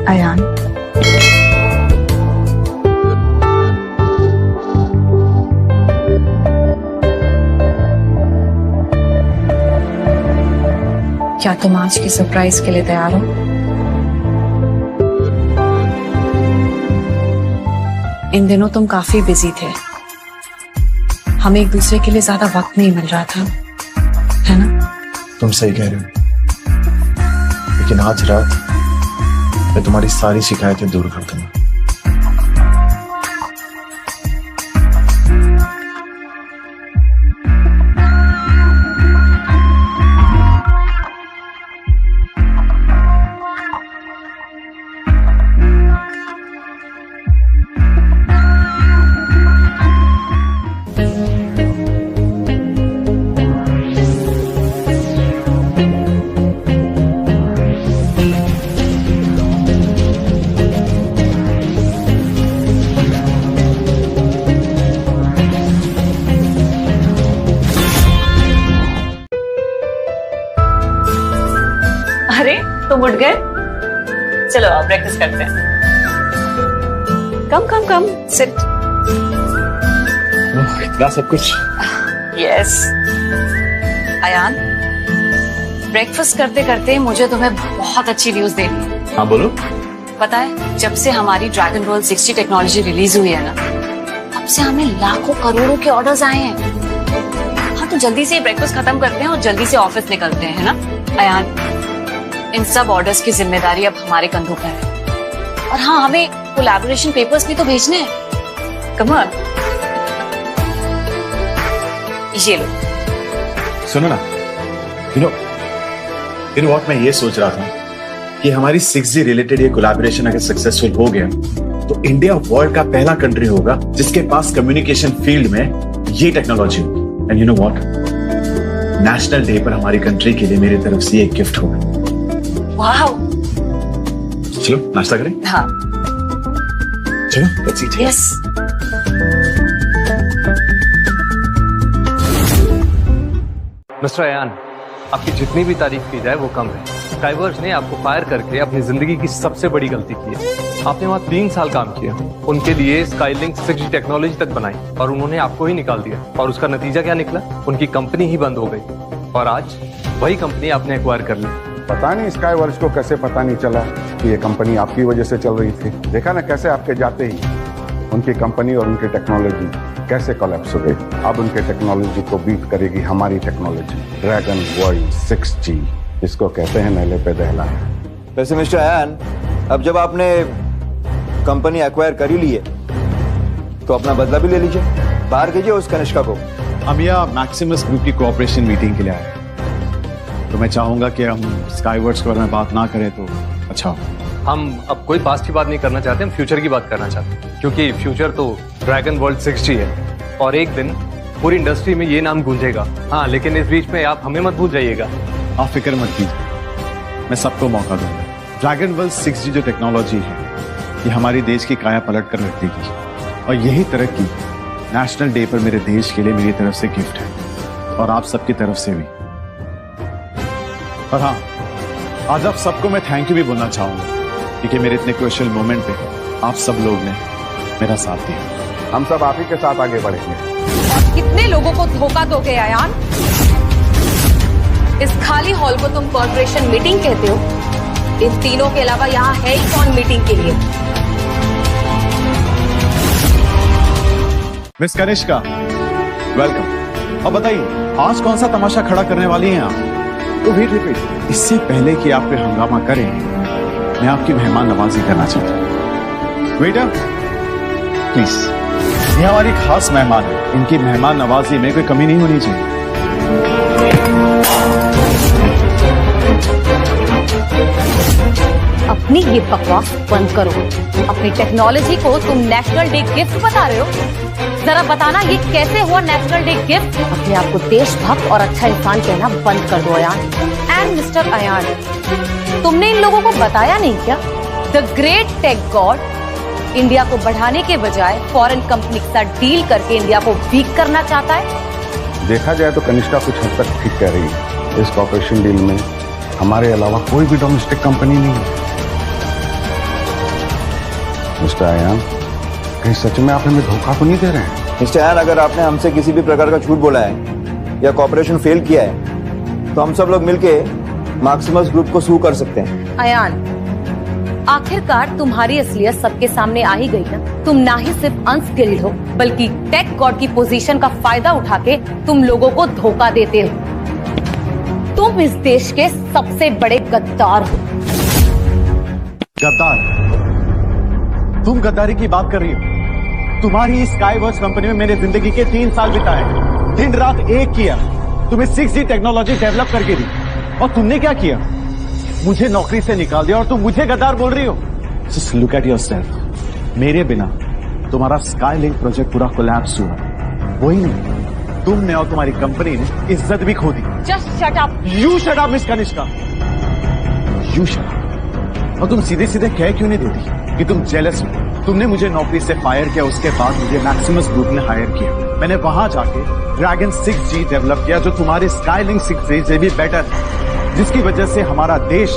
अयान, क्या तुम आज की सरप्राइज के लिए तैयार हो? इन दिनों तुम काफी बिजी थे, हमें एक दूसरे के लिए ज्यादा वक्त नहीं मिल रहा था, है ना? तुम सही कह रहे हो, लेकिन आज रात मैं तुम्हारी सारी शिकायतें दूर कर दूंगा। अरे तुम उठ गए? चलो अब ब्रेकफास्ट करते हैं। कम कम कम, सिट। इतना सब कुछ? यस। अयान, ब्रेकफास्ट करते करते मुझे तुम्हें बहुत अच्छी न्यूज देनी है। हाँ बोलो। पता है, जब से हमारी ड्रैगन वर्ल्ड 60 टेक्नोलॉजी रिलीज हुई है ना, तब से हमें लाखों करोड़ों के ऑर्डर्स आए हैं। हाँ तो जल्दी से ब्रेकफास्ट खत्म करते हैं और जल्दी से ऑफिस निकलते हैं, है ना? अयान, इन सब ऑर्डर्स की जिम्मेदारी अब हमारे कंधों पर है। और हाँ, हमें कोलैबोरेशन पेपर्स भी तो भेजने हैं। कम ऑन, ये लो। सुनो ना, यू नो व्हाट, मैं ये सोच रहा था कि हमारी 6G रिलेटेड ये कोलैबोरेशन अगर सक्सेसफुल हो गया तो इंडिया वर्ल्ड का पहला कंट्री होगा जिसके पास कम्युनिकेशन फील्ड में ये टेक्नोलॉजी होगी। And you know what, national day पर हमारी कंट्री के लिए मेरी तरफ से एक गिफ्ट होगा। वाह! चलो नाश्ता करें। हाँ चलो, let's eat. Yes. Mister Ayaan, आपकी जितनी भी तारीफ की जाए वो कम है। स्काईवर्क्स ने आपको फायर करके अपनी जिंदगी की सबसे बड़ी गलती की है। आपने वहाँ 3 साल काम किया, उनके लिए स्काईलिंक 6G टेक्नोलॉजी तक बनाई और उन्होंने आपको ही निकाल दिया। और उसका नतीजा क्या निकला? उनकी कंपनी ही बंद हो गई और आज वही कंपनी आपने एक्वायर कर ली। पता नहीं स्काईवर्क्स को कैसे पता नहीं चला कि ये कंपनी आपकी वजह से चल रही थी। देखा ना कैसे आपके जाते ही उनकी कंपनी और उनकी टेक्नोलॉजी कैसे कोलैप्स हो गई। अब उनके टेक्नोलॉजी को बीट करेगी हमारी टेक्नोलॉजी, ड्रैगन वर्ल्ड 6G, इसको कहते हैं नेले पे दहला। वैसे मिस्टर अयान, अब जब आपने कंपनी एक्वायर कर ही ली है तो अपना बदला भी ले लीजिए, बाहर कीजिए उस कनिष्का को। हम यहाँ मैक्सिमस ग्रुप की कोऑपरेशन मीटिंग के लिए आए, तो मैं चाहूंगा कि हम स्काईवर्क्स के बारे में बात ना करें तो अच्छा हो। हम अब कोई पास्ट की बात नहीं करना चाहते, हम फ्यूचर की बात करना चाहते हैं, क्योंकि फ्यूचर तो ड्रैगन वर्ल्ड 6G है और एक दिन पूरी इंडस्ट्री में ये नाम गूंजेगा। हाँ, लेकिन इस बीच में आप हमें मत भूल जाइएगा। आप फिक्र मत कीजिए, मैं सबको मौका दूंगा। ड्रैगन वर्ल्ड 6G जो टेक्नोलॉजी है, ये हमारी देश की काया पलट कर रख देगी और यही तरक्की नेशनल डे पर मेरे देश के लिए मेरी तरफ से गिफ्ट है और आप सबकी तरफ से भी। और हाँ, आज आप सबको मैं थैंक यू भी बोलना चाहूंगा क्योंकि मेरे इतने क्रूशियल मोमेंट पे आप सब लोग ने मेरा साथ दिया। हम सब आप ही के साथ आगे बढ़ेंगे। कितने लोगों को धोखा दोगे अयान? इस खाली हॉल को तुम कॉर्पोरेशन मीटिंग कहते हो? इन तीनों के अलावा यहाँ है ही कौन मीटिंग के लिए? Miss Kanishka, welcome. और बताइए आज कौन सा तमाशा खड़ा करने वाली हैं आप? तो वेट, इससे पहले कि आप पे हंगामा करें, मैं आपकी मेहमान नवाजी करना चाहता हूँ। वेटर, प्लीज, ये हमारी खास मेहमान है, इनकी मेहमान नवाजी में कोई कमी नहीं होनी चाहिए। अपनी ये बकवास बंद करो। अपनी टेक्नोलॉजी को तुम नेशनल डे गिफ्ट बता रहे हो? जरा बताना ये कैसे हुआ नेशनल डे गिफ्ट? अपने आप को देशभक्त और अच्छा इंसान कहना बंद कर दो अयान। एंड मिस्टर अयान, तुमने इन लोगों को बताया नहीं क्या? The great tech god India को बढ़ाने के बजाय फॉरेन कंपनी के साथ डील करके इंडिया को वीक करना चाहता है। देखा जाए तो कनिष्का कुछ हद तक ठीक कह रही है। इस कॉर्पोरेशन डील में हमारे अलावा कोई भी डोमेस्टिक कंपनी नहीं है। मिस्टर आयान, कहीं सच में आप हमें धोखा तो नहीं दे रहे हैं? मिस्टर आयान, अगर आपने हमसे किसी भी प्रकार का झूठ बोला है या कॉर्पोरेशन फेल किया है तो हम सब लोग मिलके मैक्सिमस ग्रुप को सू कर सकते हैं। अयान, आखिरकार तुम्हारी असलियत सबके सामने आ ही गई ना। तुम ना ही सिर्फ अनस्किल्ड हो बल्कि टेक गॉड की पोजीशन का फायदा उठा के तुम लोगों को धोखा देते हो। तुम इस देश के सबसे बड़े गद्दार हो। गद्दार? तुम गद्दारी की बात कर रही हो? तुम्हारी स्काईवर्क्स कंपनी में मैंने जिंदगी के 3 साल बिताए, दिन रात एक किया, तुम्हें 6G टेक्नोलॉजी डेवलप करके दी, और तुमने क्या किया? मुझे नौकरी से निकाल दिया और तुम मुझे गद्दार बोल रही हो? Just look at yourself. मेरे बिना तुम्हारा स्काईलिंक प्रोजेक्ट पूरा कोलैप्स हुआ। वही नहीं, तुमने और तुम्हारी कंपनी ने इज्जत भी खो दी। Just shut up. You shut up, miss Kanishka. You shut up. और तुम सीधे सीधे कह क्यों नहीं देती कि तुम जेलस हो? तुमने मुझे नौकरी से फायर किया, उसके बाद मुझे मैक्सिमस ग्रुप ने हायर किया। मैंने वहां जाके ड्रैगन 6G डेवलप किया जो तुम्हारे स्काईलिंक 6G से भी बेटर है, जिसकी वजह से हमारा देश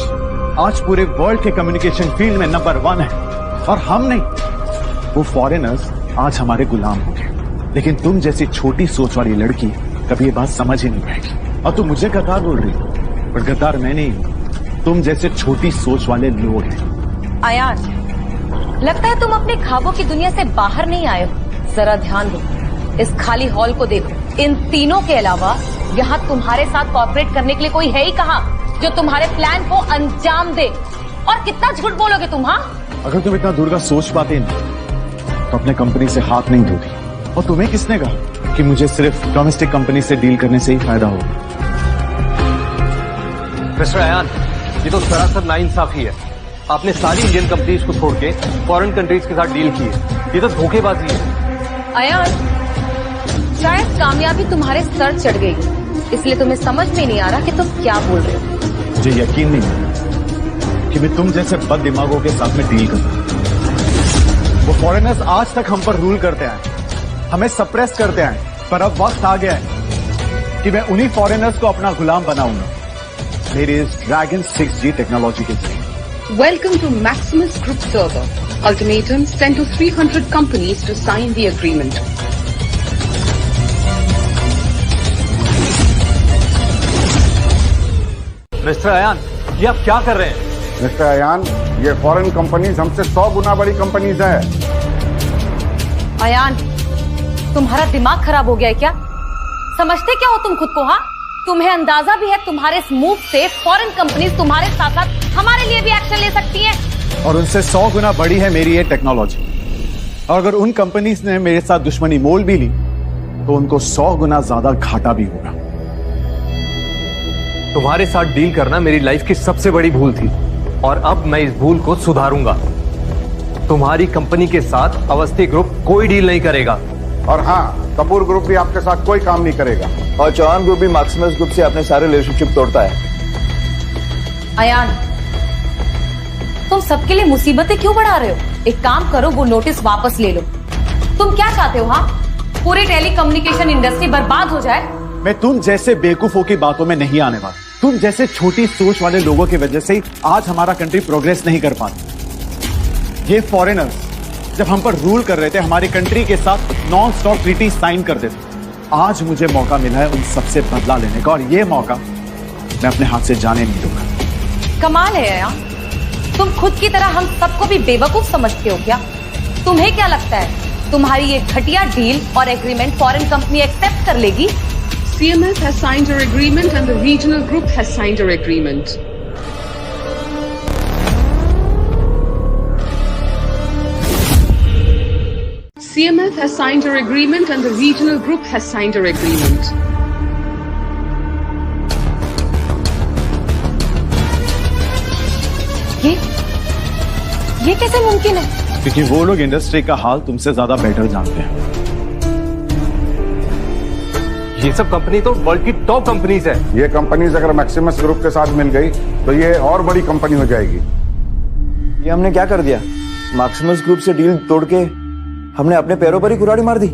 आज पूरे वर्ल्ड के कम्युनिकेशन फील्ड में नंबर 1 है। और हम नहीं, वो फॉरेनर्स आज हमारे गुलाम हो गए। लेकिन तुम जैसी छोटी सोच वाली लड़की कभी ये बात समझ ही नहीं पाएगी। और तुम मुझे गद्दार बोल रही हो, पर गद्दार मैं नहीं हूं, तुम जैसे छोटी सोच वाले लोग हैं। अयान, लगता है तुम अपने ख्वाबों की दुनिया से बाहर नहीं आए हो। जरा ध्यान दो, इस खाली हॉल को देखो। इन तीनों के अलावा यहाँ तुम्हारे साथ कॉर्पोरेट करने के लिए कोई है ही कहाँ जो तुम्हारे प्लान को अंजाम दे। और कितना झूठ बोलोगे तुम? हाँ, अगर तुम इतना दूर का सोच पाते ना तो अपने कंपनी से हाथ नहीं धोती। और तुम्हें किसने कहा कि मुझे सिर्फ डोमेस्टिक कंपनी से डील करने से ही फायदा होगा? मिस्टर अयान, ये तो सरासर नाइंसाफी है। आपने सारी इंडियन कंपनीज को छोड़ के फॉरेन कंट्रीज के साथ डील की है। ये तो धोखेबाजी है। अयान, शायद कामयाबी तुम्हारे सर चढ़ गई, इसलिए तुम्हें समझ में नहीं आ रहा कि तुम क्या बोल रहे हो। मुझे यकीन नहीं है कि मैं तुम जैसे बद दिमागों के साथ में डील करूं। वो फॉरेनर्स आज तक हम पर रूल करते आए, हमें सप्रेस करते आए, पर अब वक्त आ गया है कि मैं उन्हीं फॉरेनर्स को अपना गुलाम बनाऊंगा मेरी इस ड्रैगन 6G टेक्नोलॉजी के जरिए। Welcome to Maximus Group server. Ultimatum sent to 300 companies to sign the agreement. Mister Ayaan, ये आप क्या कर रहे हैं? मिस्टर आयान, ये फॉरेन कंपनीज हमसे 100 गुना बड़ी कंपनीज है। अयान, तुम्हारा दिमाग खराब हो गया है क्या? समझते क्या हो तुम खुद को? हाँ, तुम्हें अंदाजा भी है तुम्हारे इस मूव से फॉरेन कंपनीज तुम्हारे साथ साथ हमारे लिए भी एक्शन ले सकती हैं। और उनसे 100 गुना बड़ी है मेरी ये टेक्नोलॉजी। और अगर उन कंपनीज ने मेरे साथ दुश्मनी मोल भी ली तो उनको 100 गुना ज्यादा घाटा भी होगा। तुम्हारे साथ डील करना मेरी लाइफ की सबसे बड़ी भूल थी और अब मैं इस भूल को सुधारूंगा। तुम्हारी कंपनी के साथ अवस्थी ग्रुप कोई डील नहीं करेगा। और हाँ, कपूर ग्रुप भी आपके साथ कोई काम नहीं करेगा। और चौहान ग्रुप भी मैक्सिमस ग्रुप से अपने सारे रिलेशनशिप तोड़ता है। अयान, तुम सबके लिए मुसीबतें क्यों बढ़ा रहे हो? एक काम करो, वो नोटिस वापस ले लो। तुम क्या चाहते हो? हाँ, पूरी टेलीकम्युनिकेशन इंडस्ट्री बर्बाद हो जाए? मैं तुम जैसे बेवकूफों की बातों में नहीं आने वाला। तुम जैसे छोटी सोच वाले लोगों की वजह से ही आज हमारा कंट्री प्रोग्रेस नहीं कर पाती। ये फॉरेनर्स जब हम पर रूल कर रहे थे, हमारी कंट्री के साथ नॉन स्टॉप ट्रीटी साइन कर देते। आज मुझे मौका मिला है उन सबसे बदला लेने का, और ये मौका मैं अपने हाथ से जाने नहीं दूंगा। कमाल है यार, तुम खुद की तरह हम सबको भी बेवकूफ समझते हो क्या? तुम्हें क्या लगता है तुम्हारी ये घटिया डील और एग्रीमेंट फॉरेन कंपनी एक्सेप्ट कर लेगी? CMS has signed her agreement and the regional group has signed her agreement. CMS has signed her agreement and the regional group has signed her agreement. ये कैसे मुमकिन है? क्योंकि वो लोग इंडस्ट्री का हाल तुमसे ज्यादा बेटर जानते हैं। ये सब कंपनी तो वर्ल्ड की टॉप कंपनीज है। ये कंपनीज अगर मैक्सिमस ग्रुप के साथ मिल गई तो ये और बड़ी कंपनी हो जाएगी। ये हमने क्या कर दिया? मैक्सिमस ग्रुप से डील तोड़ के हमने अपने पैरों पर ही कुल्हाड़ी मार दी।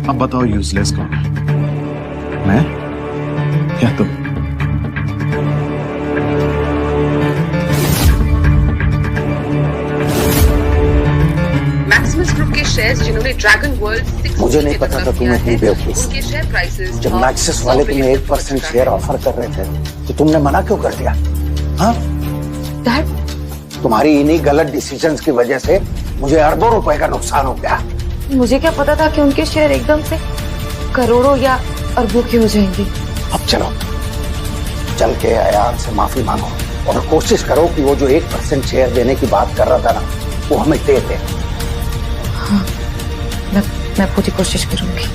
अब बताओ यूजलेस कौन है, मैं या तुम? शेयर्स जिन्होंने ड्रैगन वर्ल्ड मुझे नहीं पता था तुम इतनी बेवकूफ। उनके शेयर प्राइसेस जब मैक्सिस वाले तुम्हें 1% शेयर ऑफर कर रहे थे तो तुमने मना क्यों कर दिया? हाँ, डैड, तुम्हारी इन्हीं गलत डिसीजंस की वजह से मुझे अरबों रुपए का नुकसान हो गया। मुझे क्या पता था कि उनके शेयर एकदम से करोड़ों या अरबों के हो जाएंगे। अब चलो, चल के अयान से माफी मांगो और कोशिश करो कि वो जो 1% शेयर देने की बात कर रहा था ना, वो हमें दे दे। हाँ, मैं पूरी कोशिश करूंगी।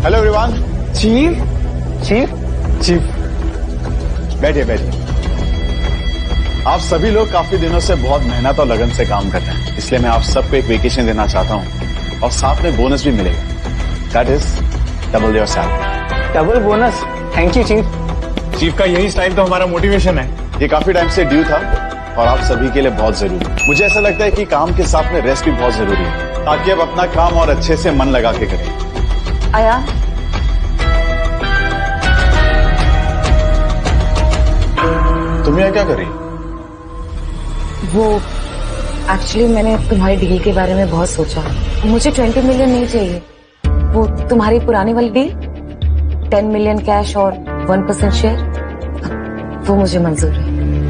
Hello everyone. चीफ, बैठिए बैठिए। आप सभी लोग काफी दिनों से बहुत मेहनत और लगन से काम कर रहे हैं, इसलिए मैं आप सबको एक वेकेशन देना चाहता हूं और साथ में बोनस भी मिलेगा। That is double your salary. Double bonus? Thank you chief. Chief का यही स्टाइल तो हमारा मोटिवेशन है। ये काफी टाइम से ड्यू था और आप सभी के लिए बहुत जरूरी है। मुझे ऐसा लगता है कि काम के साथ में रेस्ट भी बहुत जरूरी है, ताकि आप अपना काम और अच्छे से मन लगा के करें। आया, तुम यहाँ क्या कर रही? वो एक्चुअली मैंने तुम्हारी डील के बारे में बहुत सोचा। मुझे 20 मिलियन नहीं चाहिए, वो तुम्हारी पुरानी वाली डील 10 मिलियन कैश और 1% शेयर, वो मुझे मंजूर है।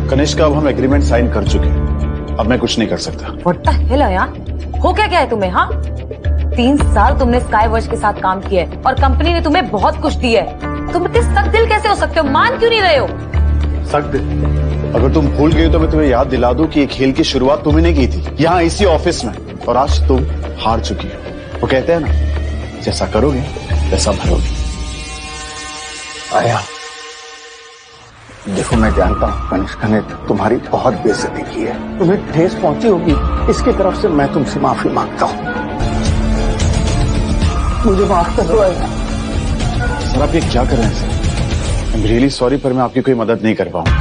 कनिष्का, अब हम एग्रीमेंट साइन कर चुके हैं, अब मैं कुछ नहीं कर सकता। What the hell आया? हो क्या है तुम्हें? हाँ, 3 साल तुमने स्काईवर्स के साथ काम किया है और कंपनी ने तुम्हें बहुत कुछ दिया है। तुम इतने सख्त दिल कैसे हो सकते हो? मान क्यों नहीं रहे हो? सख्त दिल? अगर तुम भूल गई तो मैं तुम्हें याद दिला दूं कि ये खेल की शुरुआत तुमने ने की थी, यहाँ इसी ऑफिस में, और आज तुम हार चुकी हो। वो कहते हैं ना, जैसा करोगे वैसा भरोगे। आया, देखो मैं जानता हूँ कनिष्का ने तुम्हारी बहुत बेइज्जती की है, तुम्हें ठेस पहुंची होगी, इसकी तरफ से मैं तुमसे माफी मांगता हूँ। मुझे माफ कर दो आया। सर, आप ये क्या कर रहे हैं sir? I am really sorry, पर मैं आपकी कोई मदद नहीं कर पाऊंगा।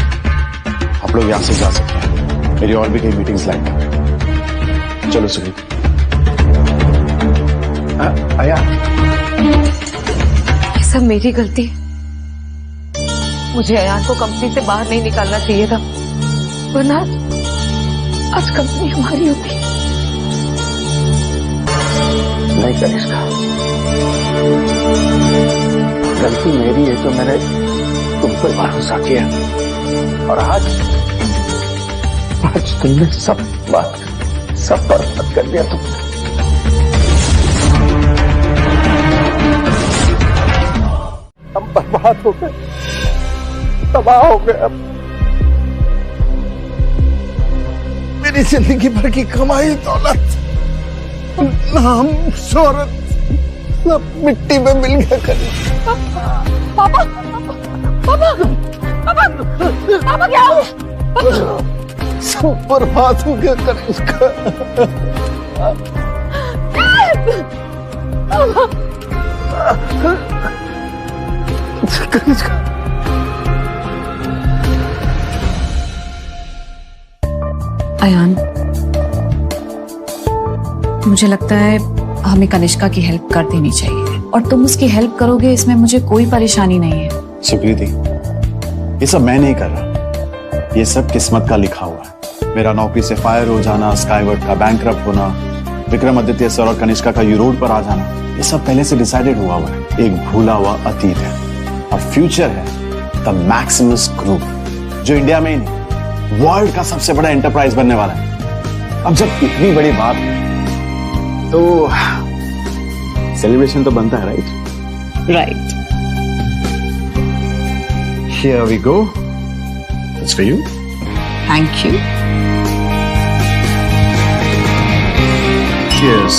आप लोग यहाँ से जा सकते हैं, मेरी और भी कई मीटिंग्स लाइन है। चलो सुनीत। आया, ये सब मेरी गलती। मुझे अयान को कंपनी से बाहर नहीं निकालना चाहिए था, वरना आज कंपनी हमारी होगी। नहीं कनिष्का, गलती मेरी है तो मैंने तुम पर भरोसा किया और आज तुमने सब बर्बाद कर दिया। हम बर्बाद हो गए, तबाह हो गए। अब मेरी जिंदगी भर की कमाई दौलत, नाम, शोहरत सब मिट्टी में मिल गया। कनिष्का, पापा, पापा, पापा, पापा क्या हुआ? सब बर्बाद हो गया कनिष्का। कनिष्का, अयान, मुझे लगता है हमें कनिष्का की हेल्प कर देनी चाहिए, और तुम उसकी हेल्प करोगे, इसमें मुझे कोई परेशानी नहीं है। सुप्रीति, ये सब मैं नहीं कर रहा, ये सब किस्मत का लिखा हुआ है। मेरा नौकरी से फायर हो जाना, स्काईवर्ड का बैंकरप्ट होना, विक्रमादित्य सर और कनिष्का का यूरोप पर आ जाना, ये सब पहले से डिसाइडेड हुआ है। एक भूला हुआ अतीत है और फ्यूचर है द मैक्सिमस ग्रुप, जो इंडिया में ही नहीं, वर्ल्ड का सबसे बड़ा एंटरप्राइज बनने वाला है। अब जब इतनी बड़ी बात है तो सेलिब्रेशन तो बनता है, right? Right. Here we go. It's for you. Thank you. Cheers.